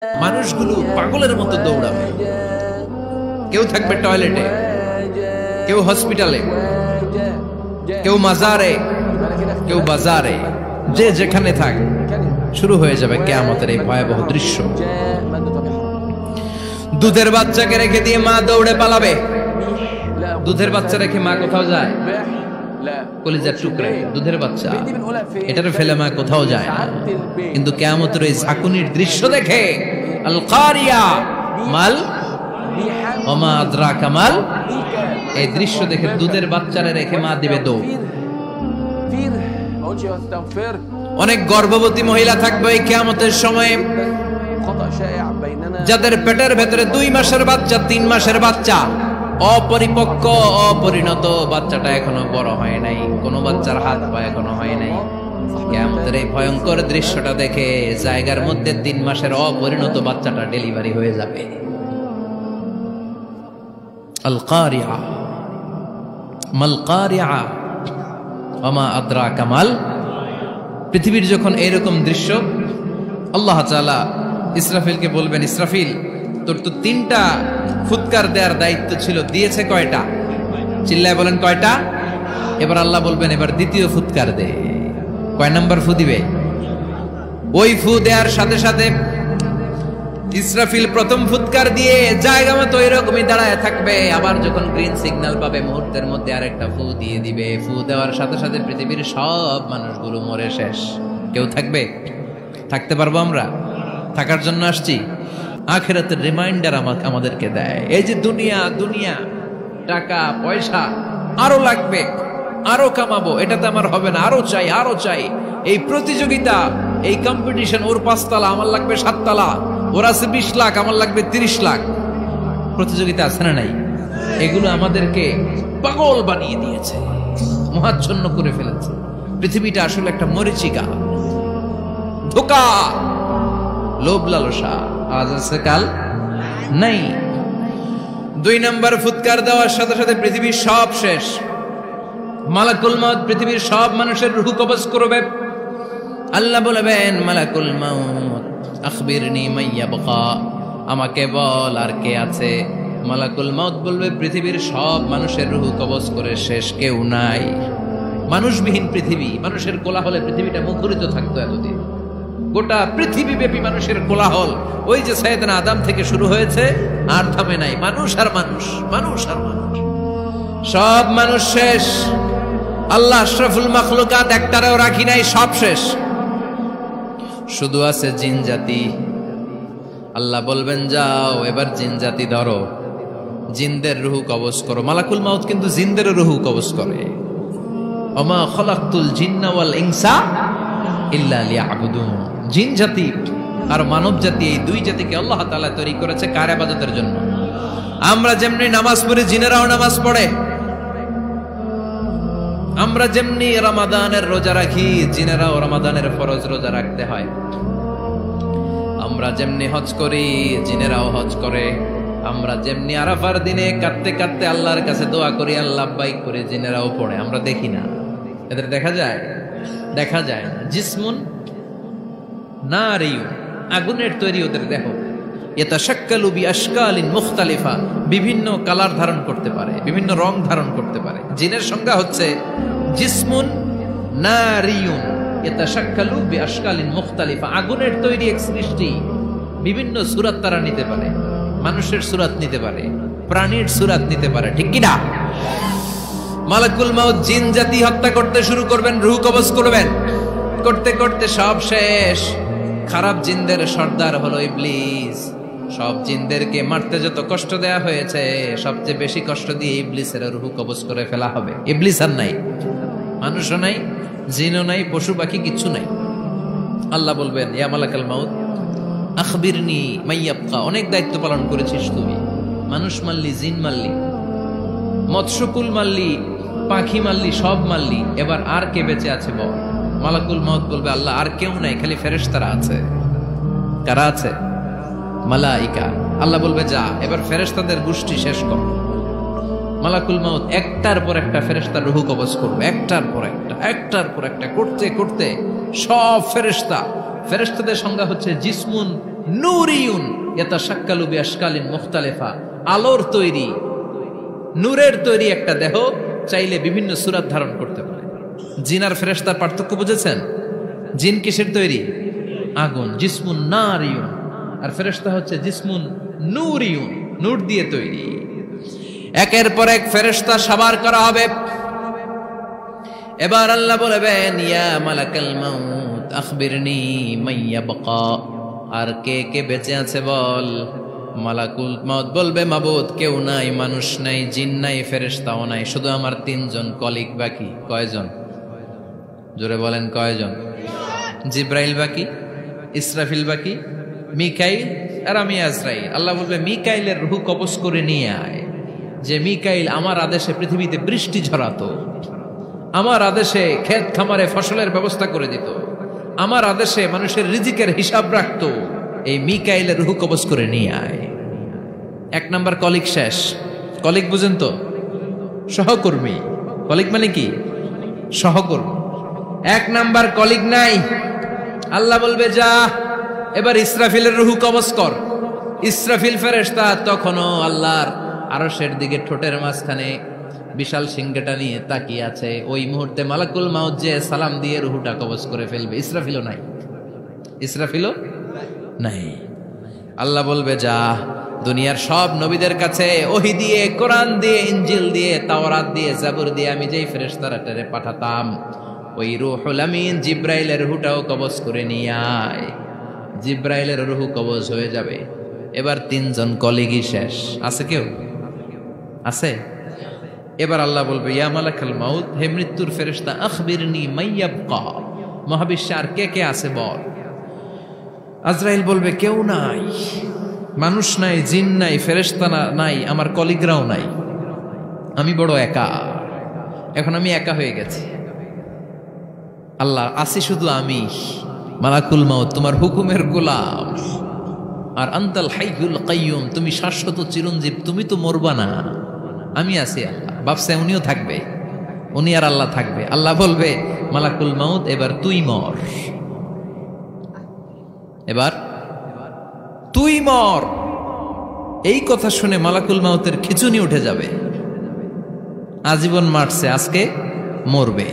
মানুষগুলো পাগলের মতো দৌড়াবে। কেউ থাকবে টয়লেটে, কেউ হসপিটালে, কেউ মাজারে, কেউ বাজারে, যে যেখানে থাক শুরু হয়ে যাবে কিয়ামতের এই ভয়াবহ দৃশ্য। দুধের বাচ্চাকে রেখে দিয়ে মা দৌড়ে পালাবে। দুধের বাচ্চা রেখে মা কোথাও যায়? কলিজার টুকরা দুধের বাচ্চা, এটারে ফেলে মা কোথাও যায় না। কিন্তু কিয়ামতের এই ঝাঁকুনির দৃশ্য দেখে আল কারিয়া মাল ওমা আদরাকা মাল, এই দৃশ্য দেখে দুধের বাচ্চারে রেখে মা দিবে দৌড়। অনেক গর্ভবতী মহিলা থাকবে এই কিয়ামতের সময়ে, যাদের পেটের ভেতরে 2 মাসের বাচ্চা, 3 মাসের বাচ্চা, অপরিপক্ক অপরিণত, বাচ্চাটা এখনো বড় হয় নাই, কোন বাচ্চার হাত পা এখনো হয় নাই। কিয়ামতের এই ভয়ঙ্কর দৃশ্যটা দেখে জায়গার মধ্যে 3 মাসের অপরিণত বাচ্চাটা ডেলিভারি হয়ে যাবে। আল কারিয়া মাল কারিয়া ওমা আদরাকা মাল। পৃথিবীর যখন এরকম দৃশ্য, আল্লাহ তাআলা ইসরাফিলকে বলবেন, ইসরাফিল তোর তো 3টা ফুৎকার দেওয়ার দায়িত্ব ছিল, দিয়েছে কয়টা? চিল্লায় বলেন কয়টা? এবার আল্লাহ বলবেন এবার দ্বিতীয় ফুৎকার দে। কয় নাম্বার ফু দিবে? ওই ফু দেওয়ার সাথে সাথে ইসরাফিল প্রথম ফুৎকার দিয়ে জায়গা মতো এরকমই দাঁড়ায় থাকবে। আবার যখন গ্রিন সিগন্যাল পাবে মুহূর্তের মধ্যে আরেকটা ফু দিয়ে দিবে। ফু দেওয়ার সাথে সাথে পৃথিবীর সব মানুষগুলো মরে শেষ। কেউ থাকবে? থাকতে পারবো আমরা? থাকার জন্য আসছি। আখিরাতের রিমাইন্ডার আমাদেরকে দেয়। এই যে দুনিয়া দুনিয়া, টাকা পয়সা আরো লাগবে, আরো কামাবো, এটাতে আমার হবে না, আরো চাই আরো চাই। এই প্রতিযোগিতা, এই কম্পিটিশন, ওর 5 তলা আমার লাগবে 7 তলা, ওর আছে 20 লাখ আমার লাগবে 30 লাখ। প্রতিযোগিতা আছে না নাই? এগুলো আমাদেরকে পাগল বানিয়ে দিয়েছে, মহাচ্ছন্ন করে ফেলেছে। পৃথিবীটা আসলে একটা মরিচিকা, ধোঁকা, লোভ লালসা, আজ আছে কাল নাই। 2 নম্বর ফুৎকার দেওয়ার সাথে সাথে পৃথিবীর সব শেষ। মালাকুল মাউত পৃথিবীর সব মানুষের রূহ কবজ করবে। আল্লাহ বলবেন, মালাকুল মাউত আখবিরনি মাইয়াবকা, আমাকে বল আর কে আছে। মালাকুল মাউত বলবে পৃথিবীর সব মানুষের রূহ কবজ করে শেষ, কেউ নাই। মানুষবিহীন পৃথিবী, মানুষের কোলাহলে পৃথিবীটা মুখরিত থাকতো এতদিন। গোটা পৃথিবীব্যাপী মানুষের কোলাহল, ওই যে সাইয়েদনা আদম থেকে শুরু হয়েছে, আর থামে নাই। মানুষ আর মানুষ, মানুষ আর মানুষ, সব মানুষ শেষ। আল্লাহ আশরাফুল মাখলুকাত একটারেও রাখি নাই, সব শেষ। শুধু আছে জিন জাতি। আল্লাহ বলবেন যাও এবার জিন জাতি ধরো, জিনদের রূহ কবজ করো। মালাকুল মাউত কিন্তু জিনদেরও রূহ কবজ করে। ওমা খলাকতুল জিন্না ওয়াল ইনসা ইল্লা লিয়াবুদুন। জিন জাতি আর মানব জাতি, এই 2 জাতিকে আল্লাহ তাআলা তৈরি করেছে কার ইবাদতের জন্য। আমরা যেমনি নামাজ পড়ি, জিনেরাও নামাজ পড়ে। আমরা যেমনি রমাদানের রোজা রাখি, জিনেরাও রমাদানের ফরজ রোজা রাখতে হয়। আমরা যেমনি হজ করি, জিনেরাও হজ করে। আমরা যেমনি আরাফার দিনে কাঁদতে কাঁদতে আল্লাহর কাছে দোয়া করি, আল্লাহ বাইক করে, জিনেরাও পড়ে। আমরা দেখি না, এদের দেখা যায়? দেখা যায় না। জিসমুন নারিয়ুন, আগুনের তৈরি ওদের দেহ। ইয়াতাশাক্কালু বিআশকালিন মুখতালিফা, বিভিন্ন কালার ধারণ করতে পারে, বিভিন্ন রং ধারণ করতে পারে। জিনের সংজ্ঞা হচ্ছে জিসমুন নারিয়ুন ইয়াতাশাক্কালু বিআশকালিন মুখতালিফা, আগুনের তৈরি এক সৃষ্টি। বিভিন্ন সূরত তারা নিতে পারে, মানুষের সূরত নিতে পারে, প্রাণীর সূরত নিতে পারে, ঠিক কি না? মালাকুল মাউত জিন জাতি হত্যা করতে শুরু করবেন, রূহ কবজ করবেন। করতে করতে সব শেষ। খারাপ জিনদের সর্দার হলো ইবলিস। সব জিনদেরকে মারতে যত কষ্ট দেয়া হয়েছে, সবচেয়ে বেশি কষ্ট দিয়ে ইবলিসের রূহ কবজ করে ফেলা হবে। ইবলিস আর নাই, মানুষও নাই, জিনও নাই, পশু পাখি কিচ্ছু নাই। আল্লাহ বলবেন, ইয়া মালাকুল মাউত আখবিরনি মাইয়াবকা, অনেক দায়িত্ব পালন করেছিস তুই। মানুষ মারলি, জিন মারলি, মৎস্যকুল মারলি, পাখি মারলি, সব মারলি, এবার আর কে বেঁচে আছে বল? মালাকুল মাউত বলবে, আল্লাহ আর কেউ নাই, খালি ফেরেশতারা আছে। কারা আছে? মালাইকা। আল্লাহ বলবে যা এবার ফেরেশতাদের গোষ্ঠী শেষ কর। মালাকুল মাউত একটার পর একটা ফেরেশতার রূহ কবজ করবে, একটার পর একটা, একটার পর একটা করতে করতে সব ফেরেশতা। ফেরেশতাদের সংজ্ঞা হচ্ছে জিসমুন নূরিয়ুন ইয়াতাশাক্কালু বিআশকালিন মুখতালিফা, আলোর তৈরি, নূরের তৈরি একটা দেহ, চাইলে বিভিন্ন সূরত ধারণ করতে পারে। জিন আর ফেরেশতার পার্থক্য বুঝেছেন? জিন কিসের তৈরি? আগুন, জিসমুন নারিয়ুন, আর ফেরেশতা হচ্ছে জিসমুন নূরিয়ুন, নূর দিয়ে তৈরি। একের পর এক ফেরেশতা সাবার করা হবে। এবার আল্লাহ বলবেন, ইয়া মালাকাল মাউত আখবিরনি মাইয়াবকা, আর কে কে বেঁচে আছে বল। মালাকুল মাউত বলবে, মাবুদ কেউ নাই, মানুষ নাই, জিন নাই, ফেরেশতাও নাই, শুধু আমার তিনজন কলিগ বাকি। কয়জন? জোরে বলেন কয়জন? জিব্রাইল বাকি, ইসরাফিল বাকি, মিকাইল আর আমি আজরাইল। আল্লাহ বলবে, মিকাইলের রূহ কবজ করে নিয়ে আয়। যে মিকাইল আমার আদেশে পৃথিবীতে বৃষ্টি ঝরাতো, আমার আদেশে ক্ষেত খামারে ফসলের ব্যবস্থা করে দিত, আমার আদেশে মানুষের রিজিকের হিসাব রাখতো, এই মিকাইলের রূহ কবজ করে নিয়ে আয়। এক নাম্বার কলিগ শেষ। কলিগ বুঝেন তো? সহকর্মী। কলিগ মানে কি? সহকর্মী। এক নাম্বার কলিগ নাই। আল্লাহ বলবে, যা এবার ইসরাফিলের রূহ কবজ কর। ইসরাফিল ফেরেশতা তখনও আল্লাহর আরশের দিকে ঠোঁটের মাঝখানে বিশাল সিংহটা নিয়ে তাকিয়ে আছে। ওই মুহূর্তে মালাকুল মাউত যে সালাম দিয়ে রূহটা কবজ করে ফেলবে। ইসরাফিলও নাই, ইসরাফিলও নাই। আল্লাহ বলবে, যা দুনিয়ার সব নবীদের কাছে ওহী দিয়ে, কোরআন দিয়ে, ইনজিল দিয়ে, তাওরাত দিয়ে, জাবুর দিয়ে আমি যেই ফেরেশতারে পাঠাতাম, ওই রূহুল আমিন জিব্রাইলের রূহটাও কবজ করে নিয়ে আয়। জিব্রাইলের রূহ কবজ হয়ে যাবে। এবার তিনজন কলিগই শেষ। আছে কেউ? আছে? এবার আল্লাহ বলবে, ইয়া মালাকাল মাউত, হে মৃত্যুর ফেরেশতা, আখবিরনি মাইয়াবকা, মহাবিশ্বে আর কে কে আছে বল। আজরাইল বলবে, কেউ নাই, মানুষ নাই, জিন নাই, ফেরেশতা নাই, আমার কলিগরাও নাই, আমি বড় একা। এখন আমি একা হয়ে গেছি। আল্লাহ, আসি শুধু আমি। মালাকুল মাউত, তোমার হুকুমের গোলাম। আর আনতাল হাইয়ুল কাইয়ুম, তুমি শাশ্বত চিরঞ্জীব, তুমি তো মরবা না, আমি আছি। আল্লাহ ভাবছে উনিও থাকবে, উনি আর আল্লাহ থাকবে। আল্লাহ বলবে, মালাকুল মাউত এবার তুই মর, এবার তুই মর। এই কথা শুনে মালাকুল মাউতের খিচুনি উঠে যাবে। আজীবন মারছে, আজকে মরবে।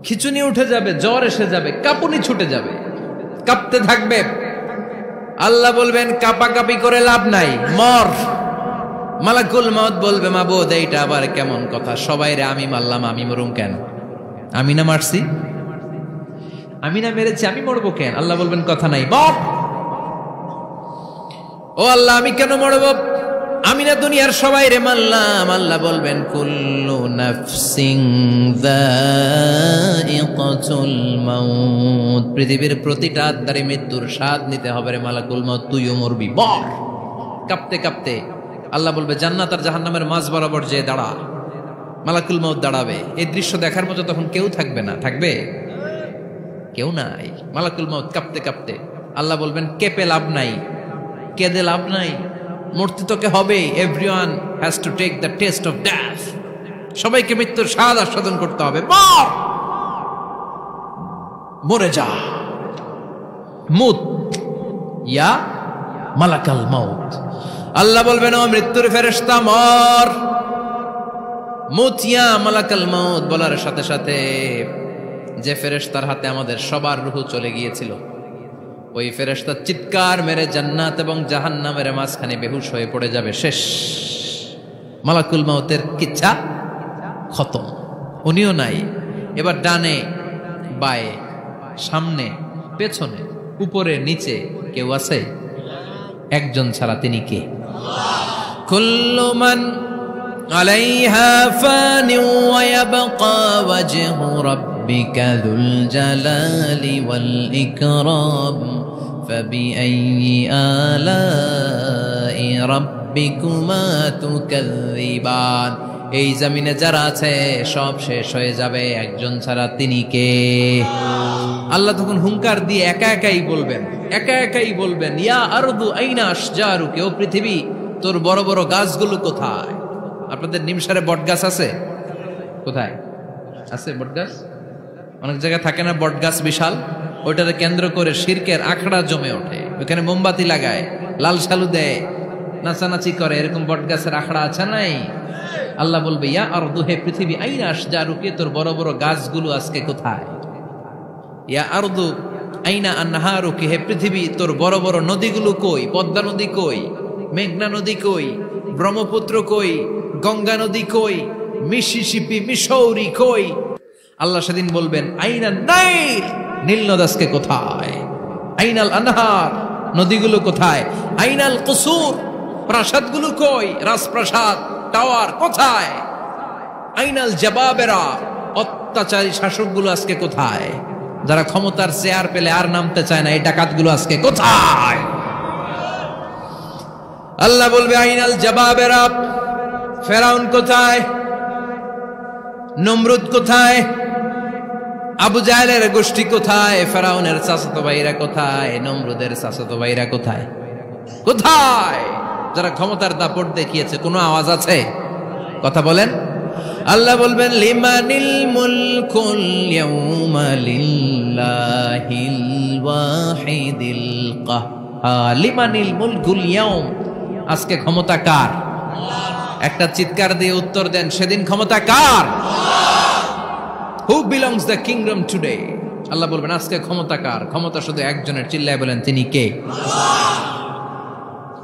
খিচুনি উঠে যাবে, জ্বর এসে যাবে, কাঁপুনি ছুটে যাবে, কাঁপতে থাকবে। আল্লাহ বলবেন, কাঁপাকাঁপি করে লাভ নাই, মর। মালাকুল মাউত বলবে, মাবুদ এইটা আবার কেমন কথা? সবাই রে আমি মারলাম, আমি মরুম কেন? আমি না মারছি, আমি না মেরেছি, আমি মরবো কেন? আল্লাহ বলবেন, কথা নাই, মর। ও আল্লাহ, আমি কেন মরব? আমি না দুনিয়ার সবাই রে মারলাম। আল্লাহ বলবেন, কুল্লু নাফসিন যায়িকাতুল মাউত, পৃথিবীর প্রতিটা আত্মারে মৃত্যুর স্বাদ নিতে হবে রে মালাকুল মাউত, তুইও মরবি, মর। কাঁপতে কাঁপতে আল্লাহ বলবে, জান্নাত আর জাহান্নামের মাঝ বরাবর যে দাঁড়া। মালাকুল মাউত দাঁড়াবে। এই দৃশ্য দেখার মতো তখন কেউ থাকবে না। থাকবে? কেউ নাই। মালাকুল মাউত কাঁপতে কাঁপতে আল্লাহ বলবেন, কেঁপে লাভ নাই, কেঁদে লাভ নাই, মরতে তোকে হবে। Everyone has to take the test of death, সবাইকে মৃত্যুর স্বাদ আস্বাদন করতে হবে। মর, মরে যা। মুত ইয়া মালাকাল মাউত। আল্লাহ বলবেন, ও মৃত্যুর ফেরেশতা, মর। মুত ইয়া মালাকাল মাউত বলার সাথে সাথে যে ফেরেশতার হাতে আমাদের সবার রূহ চলে গিয়েছিল, ওই ফেরেশতা চিৎকার মেরে জান্নাত এবং জাহান্নামের মাঝখানে বেহুশ হয়ে পড়ে যাবে। শেষ। মালাকুল মাউতের কিচ্ছা খতম, উনিও নাই। এবার ডানে বায়ে, সামনে পেছনে, উপরে নিচে কেউ আছে? একজন ছাড়া, তিনি কে? কুল্লু মান আলাইহা ফানি ওয়া ইয়াবকা ওয়াজহু রাব্বিকা যুল জালালি ওয়াল ইকরাম ফাবিআইয়ি আলাই রাব্বিকুমা তুকাযযিবান। এই জমিনে যারা আছে সব শেষ হয়ে যাবে, একজন ছাড়া, তিনি কে? আল্লাহ তখন হুঙ্কার দিয়ে একা একাই বলবেন, একা একাই বলবেন, ইয়া আরদু আইনা আশজারুকি, ও পৃথিবী তোর বড় বড় গাছগুলো কোথায়? আপনাদের নিমসারে বট গাছ আছে? কোথায় আছে বট গাছ? অনেক জায়গায় থাকে না বট গাছ বিশাল? ওটারে কেন্দ্র করে শিরকের আখড়া জমে ওঠে, ওখানে মোমবাতি লাগায়, লাল সালু দেয়, নাচানাচি করে, এরকম বটগাছের আখড়া আছে নাই? আল্লাহ বলবে ইয়া আরদু, হে পৃথিবী, আইনা আশজারুকি, তোর বড় বড় গাছগুলো আজকে কোথায়? ইয়া আরদু আইনা আনহারুকি, হে পৃথিবী, তোর বড় বড় নদীগুলো কই? পদ্মা নদী কই? মেঘনা নদী কই? ব্রহ্মপুত্র কই? গঙ্গা নদী কই? মিসিসিপি, মিসৌরি কই? আল্লাহ সেদিন বলবেন আইনা নাইল, নীল নদ আজকে কোথায়? আইনাল আনহার, নদীগুলো কোথায়? আইনাল কুসুর, প্রাসাদগুলো কই? রাজপ্রাসাদ, টাওয়ার কোথায়? আইনাল জাবাবেরা, অত্যাচারী শাসকগুলো আজকে কোথায়? যারা ক্ষমতার চেয়ার পেলে আর নামতে চায় না, এই ডাকাতগুলো আজকে কোথায়? আল্লাহ বলবে আইনাল জাবাবেরা, ফেরাউন কোথায়? নমরুদ কোথায়? আবু জাহেলের গোষ্ঠী কোথায়? ফেরাউনের চাচাতো ভাইরা কোথায়? নমরুদের চাচাতো ভাইরা কোথায়? কোথায়? যারা ক্ষমতার দাপট দেখিয়েছে, কোনো আওয়াজ আছে? কথা বলেন। আল্লাহ বলবেন লিমানিল মুলকুল ইয়াউমা লিল্লাহিল ওয়াহিদিল কাহ্হার, লিমানিল মুলকুল ইয়াউম, আজকে ক্ষমতা কার? একটা চিৎকার দিয়ে উত্তর দেন, সেদিন ক্ষমতা কার? Who belongs the kingdom today? আল্লাহ বলবেন আজকে ক্ষমতা কার? ক্ষমতা শুধু একজনের, চিল্লায় বলেন তিনি কে?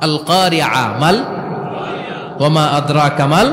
আল কারিআ, মাল ওয়া মা আদরাকা মাল